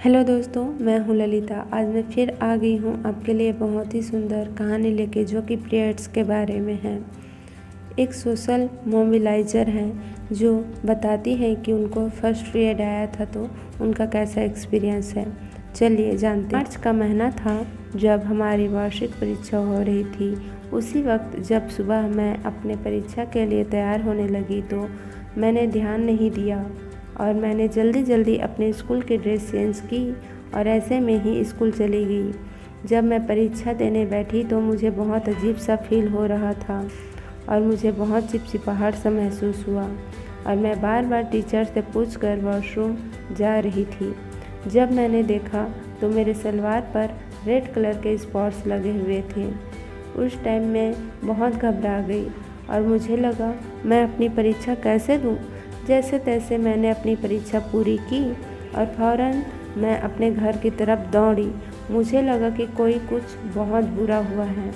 Hello दोस्तों, मैं हूँ ललिता। आज मैं फिर आ गई हूँ आपके लिए बहुत ही सुंदर कहानी लेके, जो कि पीरियड्स के बारे में है। एक सोशल मोबिलाइज़र हैं जो बताती हैं कि उनको फर्स्ट पीरियड आया था तो उनका कैसा एक्सपीरियंस है। चलिए जानते हैं। मार्च का महीना था जब हमारी वार्षिक परीक्षा हो रही थी। उसी वक्त जब सुबह मैं अपने परीक्षा के लिए तैयार होने लगी तो मैंने ध्यान नहीं दिया और मैंने जल्दी अपने स्कूल की ड्रेस चेंज की और ऐसे में ही स्कूल चली गई। जब मैं परीक्षा देने बैठी तो मुझे बहुत अजीब सा फील हो रहा था और मुझे बहुत चिपचिपाहट सा महसूस हुआ और मैं बार टीचर से पूछकर वॉशरूम जा रही थी। जब मैंने देखा तो मेरे सलवार पर रेड कलर के स्पॉट्स लगे हुए थे। उस टाइम मैं बहुत घबरा गई और मुझे लगा मैं अपनी परीक्षा कैसे दूँ। जैसे तैसे मैंने अपनी परीक्षा पूरी की और फ़ौरन मैं अपने घर की तरफ दौड़ी। मुझे लगा कि कोई कुछ बहुत बुरा हुआ है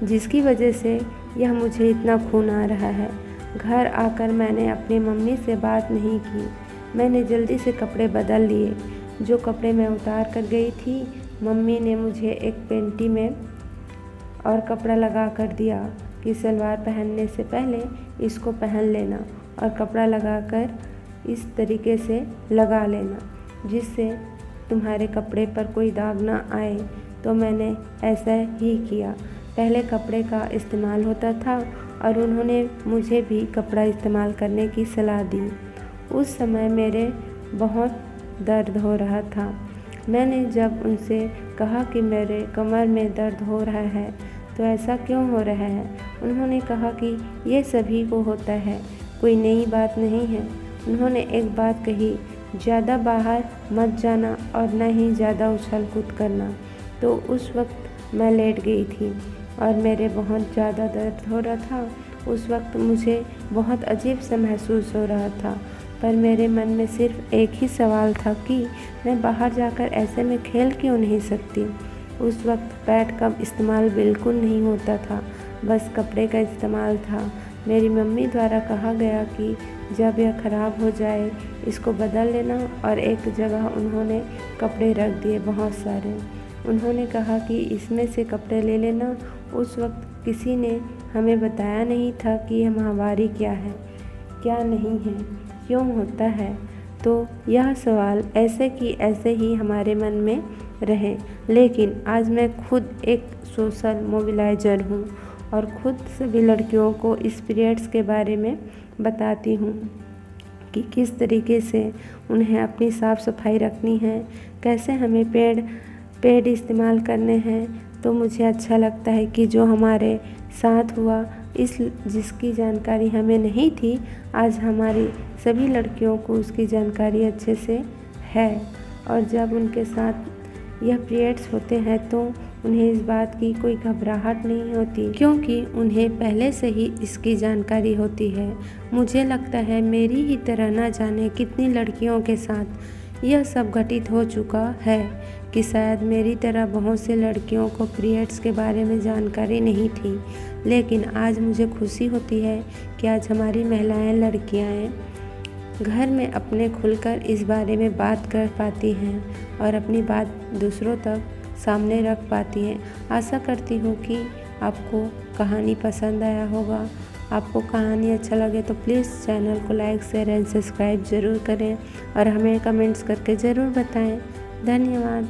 जिसकी वजह से यह मुझे इतना खून आ रहा है। घर आकर मैंने अपनी मम्मी से बात नहीं की। मैंने जल्दी से कपड़े बदल लिए। जो कपड़े मैं उतार कर गई थी, मम्मी ने मुझे एक पेंटी में और कपड़ा लगा कर दिया कि सलवार पहनने से पहले इसको पहन लेना और कपड़ा लगाकर इस तरीके से लगा लेना जिससे तुम्हारे कपड़े पर कोई दाग ना आए। तो मैंने ऐसा ही किया। पहले कपड़े का इस्तेमाल होता था और उन्होंने मुझे भी कपड़ा इस्तेमाल करने की सलाह दी। उस समय मेरे बहुत दर्द हो रहा था। मैंने जब उनसे कहा कि मेरे कमर में दर्द हो रहा है तो ऐसा क्यों हो रहा है, उन्होंने कहा कि ये सभी को होता है, कोई नई बात नहीं है। उन्होंने एक बात कही, ज़्यादा बाहर मत जाना और न ही ज़्यादा उछल कूद करना। तो उस वक्त मैं लेट गई थी और मेरे बहुत ज़्यादा दर्द हो रहा था। उस वक्त मुझे बहुत अजीब सा महसूस हो रहा था, पर मेरे मन में सिर्फ एक ही सवाल था कि मैं बाहर जाकर ऐसे में खेल क्यों नहीं सकती। उस वक्त पैड का इस्तेमाल बिल्कुल नहीं होता था, बस कपड़े का इस्तेमाल था। मेरी मम्मी द्वारा कहा गया कि जब यह ख़राब हो जाए इसको बदल लेना और एक जगह उन्होंने कपड़े रख दिए बहुत सारे। उन्होंने कहा कि इसमें से कपड़े ले लेना। उस वक्त किसी ने हमें बताया नहीं था कि यह माहवारी क्या है, क्या नहीं है, क्यों होता है। तो यह सवाल ऐसे कि ऐसे ही हमारे मन में रहे। लेकिन आज मैं खुद एक सोशल मोबिलाइज़र हूँ और खुद सभी लड़कियों को इस पीरियड्स के बारे में बताती हूँ कि किस तरीके से उन्हें अपनी साफ़ सफाई रखनी है, कैसे हमें पैड इस्तेमाल करने हैं। तो मुझे अच्छा लगता है कि जो हमारे साथ हुआ, जिसकी जानकारी हमें नहीं थी, आज हमारी सभी लड़कियों को उसकी जानकारी अच्छे से है। और जब उनके साथ यह पीरियड्स होते हैं तो उन्हें इस बात की कोई घबराहट नहीं होती, क्योंकि उन्हें पहले से ही इसकी जानकारी होती है। मुझे लगता है मेरी ही तरह ना जाने कितनी लड़कियों के साथ यह सब घटित हो चुका है कि शायद मेरी तरह बहुत से लड़कियों को पीरियड्स के बारे में जानकारी नहीं थी। लेकिन आज मुझे खुशी होती है कि आज हमारी महिलाएं, लड़कियां घर में अपने खुलकर इस बारे में बात कर पाती हैं और अपनी बात दूसरों तक सामने रख पाती हैं। आशा करती हूँ कि आपको कहानी पसंद आया होगा। आपको कहानी अच्छा लगे तो प्लीज़ चैनल को लाइक, शेयर एंड सब्सक्राइब ज़रूर करें और हमें कमेंट्स करके ज़रूर बताएं। धन्यवाद।